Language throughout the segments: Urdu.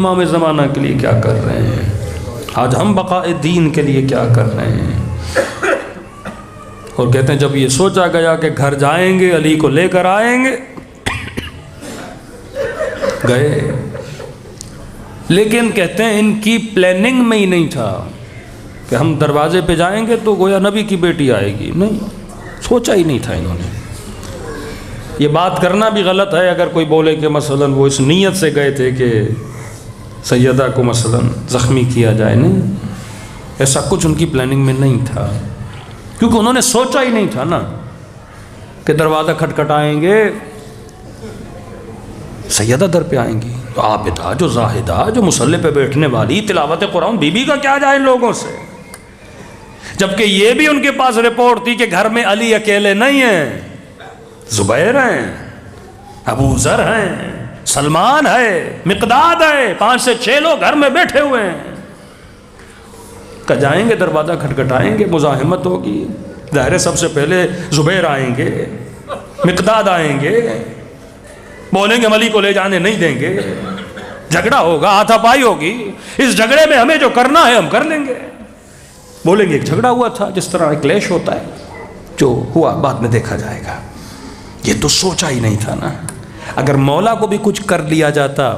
امام زمانہ کے لیے کیا کر رہے ہیں، آج ہم بقاء دین کے لیے کیا کر رہے ہیں۔ اور کہتے ہیں جب یہ سوچا گیا کہ گھر جائیں گے، علی کو لے کر آئیں گے، گئے، لیکن کہتے ہیں ان کی پلاننگ میں ہی نہیں تھا کہ ہم دروازے پہ جائیں گے تو گویا نبی کی بیٹی آئے گی، نہیں، سوچا ہی نہیں تھا انہوں نے۔ یہ بات کرنا بھی غلط ہے اگر کوئی بولے کہ مثلا وہ اس نیت سے گئے تھے کہ سیدہ کو مثلا زخمی کیا جائے، نہیں، ایسا کچھ ان کی پلاننگ میں نہیں تھا، کیونکہ انہوں نے سوچا ہی نہیں تھا نا کہ دروازہ کھٹکھٹائیں گے، سیدہ در پہ آئیں گی، تو عابدہ جو زاہدہ جو مصلی پہ بیٹھنے والی تلاوت قرآن، بی بی کا کیا جائے ان لوگوں سے، جبکہ یہ بھی ان کے پاس رپورٹ تھی کہ گھر میں علی اکیلے نہیں ہیں، زبیر ہیں، ابو ذر ہیں، سلمان ہے، مقداد ہے، 5 سے 6 لوگ گھر میں بیٹھے ہوئے ہیں، کہ جائیں گے دروازہ کھٹکھٹائیں گے، مزاحمت ہوگی، ظاہر ہے سب سے پہلے زبیر آئیں گے، مقداد آئیں گے، بولیں گے ہم علی کو لے جانے نہیں دیں گے، جھگڑا ہوگا، ہاتھا پائی ہوگی، اس جھگڑے میں ہمیں جو کرنا ہے ہم کر لیں گے، بولیں گے ایک جھگڑا ہوا تھا، جس طرح ایک کلیش ہوتا ہے، جو ہوا بعد میں دیکھا جائے گا۔ یہ تو سوچا ہی نہیں تھا نا، اگر مولا کو بھی کچھ کر لیا جاتا،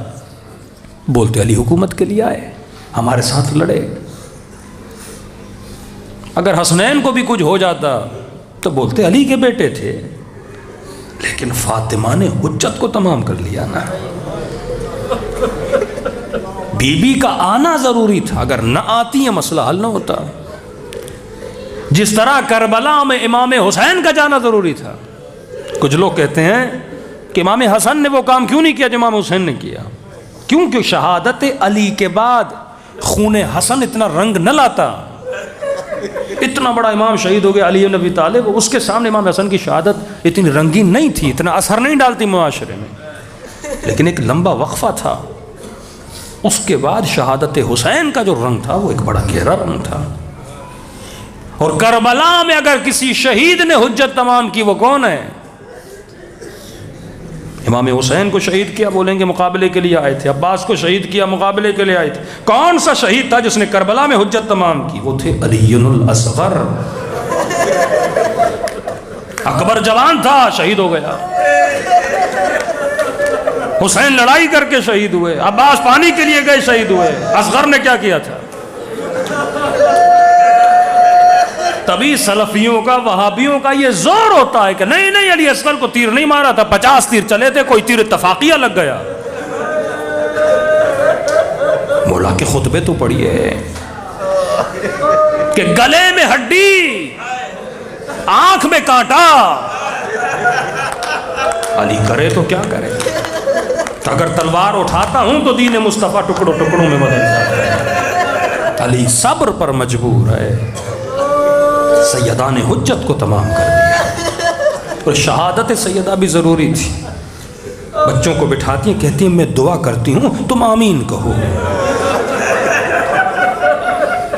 بولتے علی حکومت کے لیے آئے، ہمارے ساتھ لڑے، اگر حسنین کو بھی کچھ ہو جاتا تو بولتے علی کے بیٹے تھے، لیکن فاطمہ نے حجت کو تمام کر لیا نا، بی بی کا آنا ضروری تھا، اگر نہ آتی ہے مسئلہ حل نہ ہوتا، جس طرح کربلا میں امام حسین کا جانا ضروری تھا۔ کچھ لوگ کہتے ہیں کہ امام حسن نے وہ کام کیوں نہیں کیا جو امام حسین نے کیا، کیونکہ شہادت علی کے بعد خون حسن اتنا رنگ نہ لاتا، اتنا بڑا امام شہید ہو گیا علی بن ابی طالب، اس کے سامنے امام حسن کی شہادت اتنی رنگین نہیں تھی، اتنا اثر نہیں ڈالتی معاشرے میں، لیکن ایک لمبا وقفہ تھا، اس کے بعد شہادت حسین کا جو رنگ تھا وہ ایک بڑا گہرا رنگ تھا۔ اور کربلا میں اگر کسی شہید نے حجت تمام کی وہ کون ہے؟ امام حسین کو شہید کیا، بولیں گے مقابلے کے لیے آئے تھے، عباس کو شہید کیا، مقابلے کے لیے آئے تھے، کون سا شہید تھا جس نے کربلا میں حجت تمام کی؟ وہ تھے علی الاصغر، اکبر جوان تھا شہید ہو گیا، حسین لڑائی کر کے شہید ہوئے، عباس پانی کے لیے گئے شہید ہوئے، اصغر نے کیا کیا تھا؟ تبھی سلفیوں کا وہابیوں کا یہ زور ہوتا ہے کہ نہیں نہیں علی اصغر کو تیر نہیں مارا تھا، 50 تیر چلے تھے، کوئی تیر اتفاقیہ لگ گیا۔ مولا کے خطبے تو پڑھیے کہ گلے میں ہڈی، آنکھ میں کانٹا، علی کرے تو کیا کرے، اگر تلوار اٹھاتا ہوں تو دین مصطفیٰ ٹکڑوں ٹکڑوں میں بدل جاتا ہے۔ علی صبر پر مجبور ہے، سیدہ نے حجت کو تمام کر دیا، اور شہادت سیدہ بھی ضروری تھی۔ بچوں کو بٹھاتی ہیں، کہتی ہیں میں دعا کرتی ہوں تم آمین کہو۔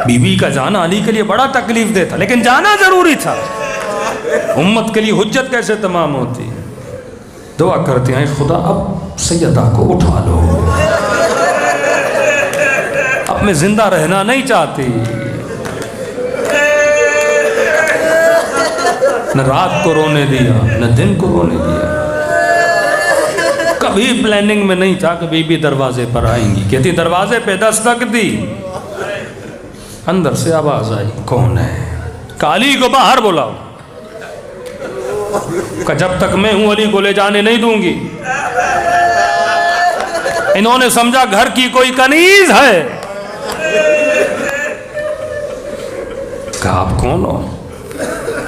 بی بی کا جانا علی کے لیے بڑا تکلیف دہ تھا، لیکن جانا ضروری تھا، امت کے لیے حجت کیسے تمام ہوتی؟ دعا کرتے ہیں خدا اب سیدہ کو اٹھا لو، اب میں زندہ رہنا نہیں چاہتی، نہ رات کو رونے دیا نہ دن کو رونے دیا۔ کبھی پلاننگ میں نہیں تھا کہ بی بی دروازے پر آئیں گی، کہتی دروازے پہ دستک دی، اندر سے آواز آئی کون ہے؟ کہ علی کو باہر بلاؤ، کہ جب تک میں ہوں علی کو لے جانے نہیں دوں گی۔ انہوں نے سمجھا گھر کی کوئی کنیز ہے، کہ آپ کون ہو؟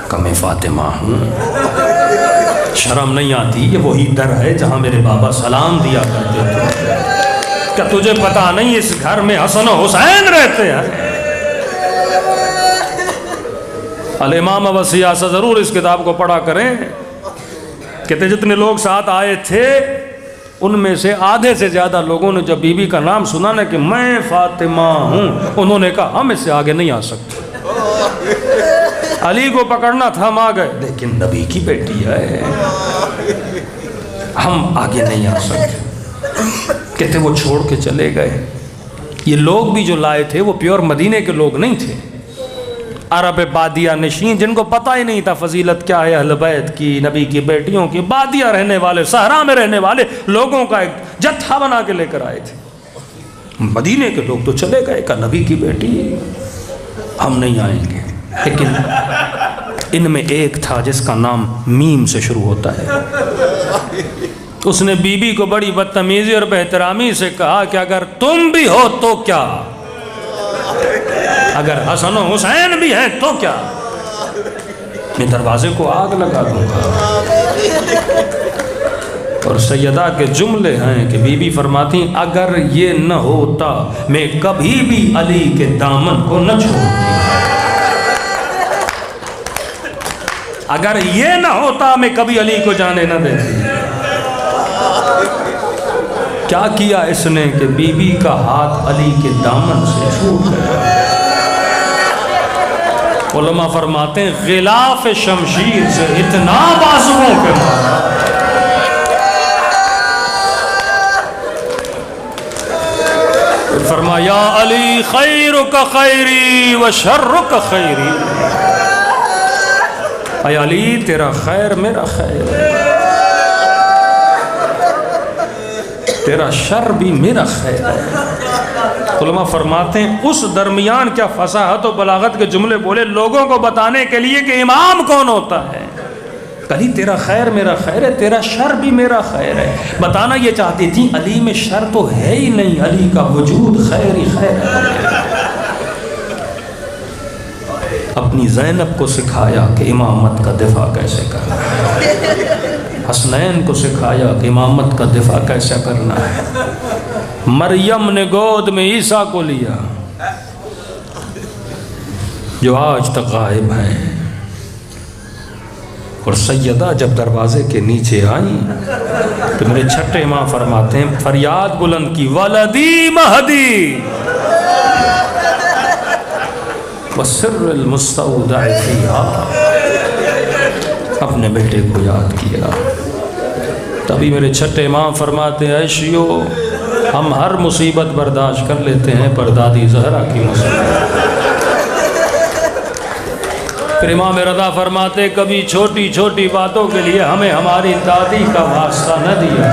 کہ میں فاطمہ ہوں۔ شرم نہیں آتی؟ یہ وہی در ہے جہاں میرے بابا سلام دیا کرتے تھے، کیا تجھے پتا نہیں اس گھر میں حسن و حسین رہتے ہیں؟ الامام و سیاست، ضرور اس کتاب کو پڑھا کریں، کہتے جتنے لوگ ساتھ آئے تھے ان میں سے آدھے سے زیادہ لوگوں نے جب بی بی کا نام سنا نا کہ میں فاطمہ ہوں، انہوں نے کہا ہم اس سے آگے نہیں آ سکتے۔ علی کو پکڑنا تھا، ہم آ گئے، لیکن نبی کی بیٹی ہے، ہم آگے نہیں آ سکتے۔ کہتے وہ چھوڑ کے چلے گئے. یہ لوگ بھی جو لائے تھے وہ پیور مدینے کے لوگ نہیں تھے، عرب بادیہ نشین جن کو پتہ ہی نہیں تھا فضیلت کیا ہے اہل بیت کی، نبی کی بیٹیوں کی. بادیہ رہنے والے، صحرا میں رہنے والے لوگوں کا ایک جتھا بنا کے لے کر آئے تھے. مدینے کے لوگ تو چلے گئے، کہا نبی کی بیٹی ہم نہیں آئیں گے. لیکن ان میں ایک تھا جس کا نام میم سے شروع ہوتا ہے. اس نے بی بی کو بڑی بدتمیزی اور بے احترامی سے کہا کہ اگر تم بھی ہو تو کیا، اگر حسن و حسین بھی ہیں تو کیا، میں دروازے کو آگ لگا دوں گا. اور سیدہ کے جملے ہیں کہ بی بی فرماتی اگر یہ نہ ہوتا میں کبھی بھی علی کے دامن کو نہ چھوڑتی، اگر یہ نہ ہوتا میں کبھی علی کو جانے نہ دیتی. کیا کیا اس نے کہ بی بی کا ہاتھ علی کے دامن سے چھوٹ گیا. علماء فرماتے ہیں غلاف شمشیر سے اتنا بازوؤں کے مارا. فرمایا یا علی خیرک خیری و شرک خیری، اے علی تیرا خیر میرا خیر ہے، تیرا شر بھی میرا خیر ہے. علماء فرماتے ہیں اس درمیان کیا فصاحت و بلاغت کے جملے بولے لوگوں کو بتانے کے لیے کہ امام کون ہوتا ہے. علی تیرا خیر میرا خیر ہے، تیرا شر بھی میرا خیر ہے. بتانا یہ چاہتی تھی علی میں شر تو ہے ہی نہیں، علی کا وجود خیر ہی خیر ہے. اپنی زینب کو سکھایا کہ امامت کا دفاع کیسے کرنا ہے، حسنین کو سکھایا کہ امامت کا دفاع کیسے کرنا ہے. مریم نے گود میں عیسیٰ کو لیا جو آج تک غائب ہیں. اور سیدہ جب دروازے کے نیچے آئیں تو میرے چھٹے ماں فرماتے ہیں فریاد بلند کی ولدی مہدی وسر المستودع فیہا، اپنے بیٹے کو یاد کیا. تبھی میرے چھٹے ماں فرماتے ہیں عائشیو ہم ہر مصیبت برداشت کر لیتے ہیں پر دادی زہرا کی مصیبت. پھر امام رضا فرماتے کبھی چھوٹی چھوٹی باتوں کے لیے ہمیں ہماری دادی کا واسطہ نہ دیا.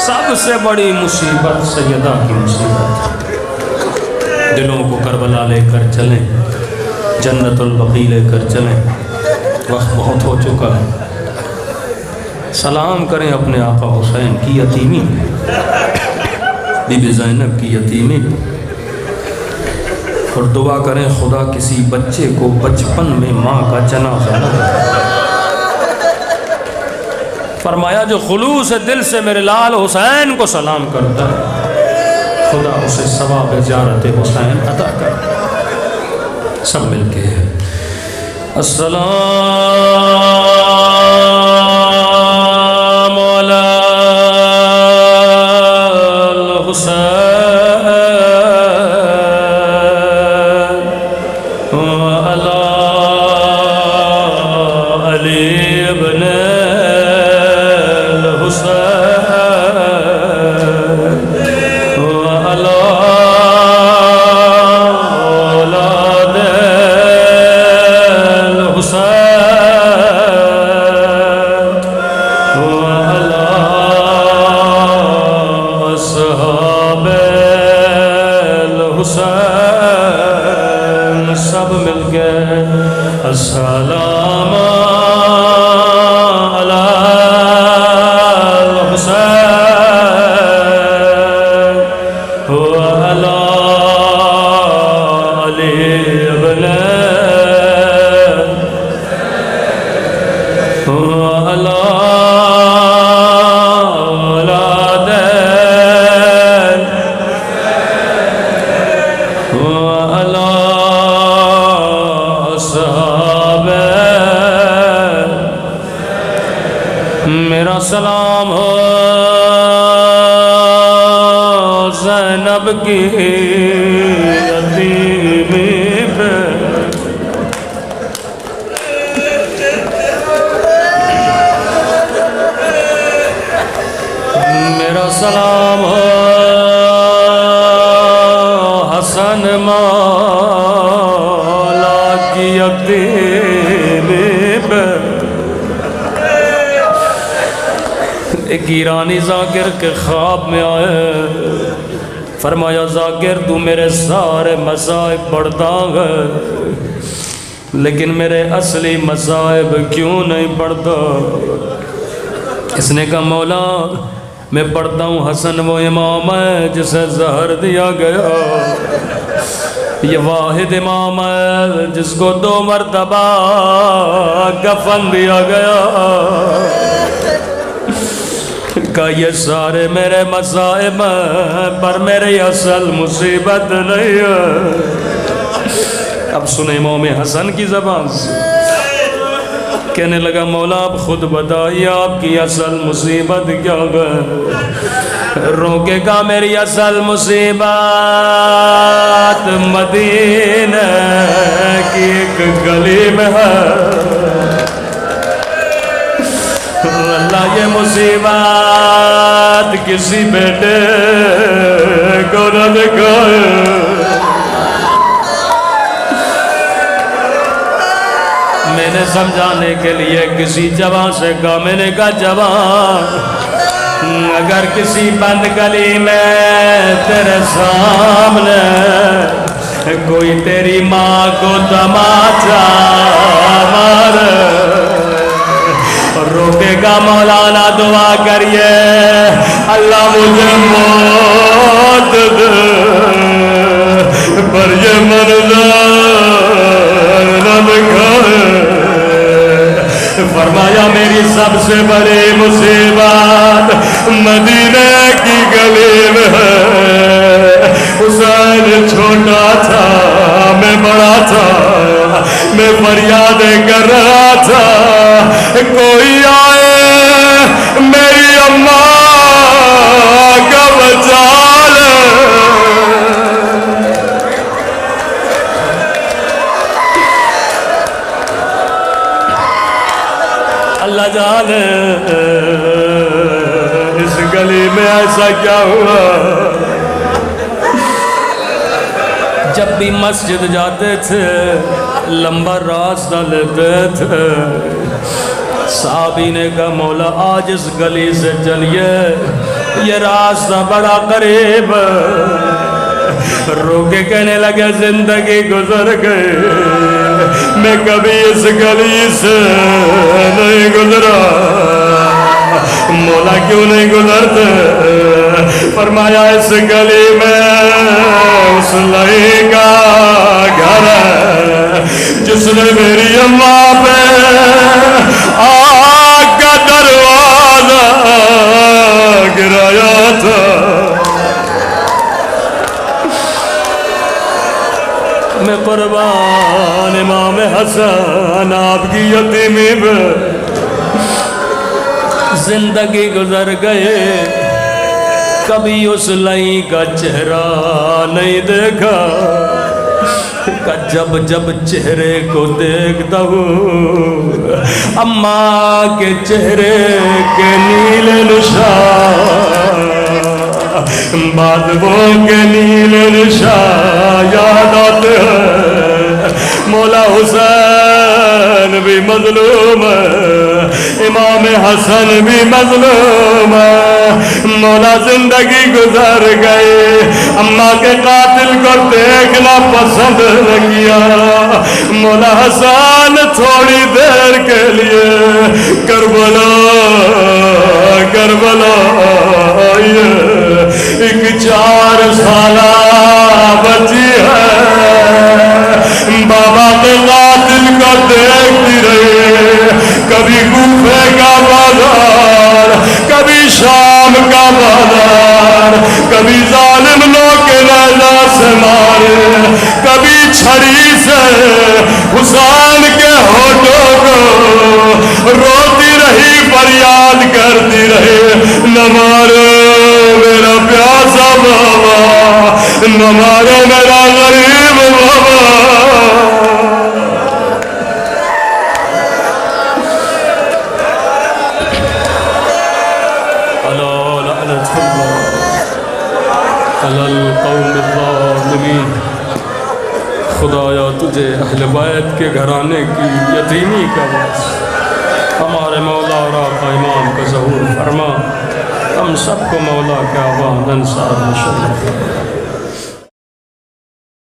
سب سے بڑی مصیبت سیدہ کی مصیبت. دلوں کو کربلا لے کر چلیں، جنت البقیع لے کر چلیں، وقت بہت ہو چکا ہے. سلام کریں اپنے آقا حسین کی یتیمی، بی بی زینب کی یتیمی، اور دعا کریں خدا کسی بچے کو بچپن میں ماں کا جنازہ نہ دے. فرمایا جو خلوص دل سے میرے لال حسین کو سلام کرتا ہے خدا اسے ثواب زیارت حسین عطا کرتا ہے. سب مل کے السلام علی الحسین وعلی علی ابن الحسین وعلی اولاد الحسین وعلی اصحاب الحسین. سب مل کے السلام علی الحسین وعلی علی ابن وعلی اولاد وعلی اصحاب. میرا سلام ہو زینب کی یتیمی پہ. میرا سلام ہو حسن مولا کی یتیمی پر ایک ایرانی ذاکر کے خواب میں آئے، فرمایا ذاکر تو میرے سارے مصائب پڑھتا ہے لیکن میرے اصلی مصائب کیوں نہیں پڑھتا؟ اس نے کہا مولا میں پڑھتا ہوں حسن وہ امام ہے جسے زہر دیا گیا، یہ واحد امام ہے جس کو 2 مرتبہ کفن دیا گیا، کہ یہ سارے میرے مصائب ہیں پر میری اصل مصیبت نہیں ہے۔ اب سنیں امام حسن کی زبان سے کہنے لگا مولا آپ خود بتائیے آپ کی اصل مصیبت کیا ہے؟ روکے گا میری اصل مصیبت مدینہ کی ایک گلی میں ہے، اللہ یہ مصیبت کسی بیٹے کو نہ دکھائے۔ میں نے سمجھانے کے لیے کسی جوان سے کہا، میں نے کہا جوان اگر کسی بند گلی میں تیرے سامنے کوئی تیری ماں کو تماچا مارے، روکے گا مولانا دعا کریے اللہ مجھے موت دے پر یہ منظر نہ دکھائے۔ فرمایا میری سب سے بڑی مصیبت مدینے کی گلی میں ہے، حسین چھوٹا تھا میں بڑا تھا، میں فریادیں کر رہا تھا کوئی آئے میری اماں کا بچا لے۔ اللہ جانے اس گلی میں ایسا کیا ہوا، جب بھی مسجد جاتے تھے لمبا راستہ لیتے تھے، صحابی نے کہا مولا آج اس گلی سے چلیے یہ راستہ بڑا قریب، روکے کہنے لگے زندگی گزر گئی میں کبھی اس گلی سے نہیں گزرا، مولا کیوں نہیں گزرتے؟ فرمایا اس گلی میں اس لئی کا گھر ہے جس نے میری اماں پہ آگ کا دروازہ گرایا تھا۔ میں قربان امام حسن آپ کی یتیمی پہ زندگی گزر گئے، کبھی اس لئی کا چہرہ نہیں دیکھا، جب جب چہرے کو دیکھتا ہوں اماں کے چہرے کے نیلے نشان، بادبوں کے نیلے نشان یاد آتے ہیں۔ مولا حسین بھی مظلوم ہے، امام حسن بھی مظلوم ہے، مولا زندگی گزر گئی، اماں کے قاتل کو دیکھنا پسند نہ کیا، مولا حسن تھوڑی دیر کے لیے کربلا کربلا ایک 4 سالہ بچی ہے، بابا کے قاتل کو دیکھتی رہی، کبھی کوفے کا بازار، کبھی شام کا بازار، کبھی ظالم لوگ کے نیزہ سے مارے، کبھی چھڑی سے حسین کے ہونٹوں کو روتی رہی، فریاد کرتی رہی، نہ مارو میرا پیاسا بابا، نہ مارو میرا غریب بابا۔ علی القوم الظالمین۔ خدایا تجھے اہل بیت کے گھرانے کی یتیمی کا باعث ہمارے مولا اور آقا امام کا ظہور فرما، ہم سب کو مولا کے آباد انصار میں شامل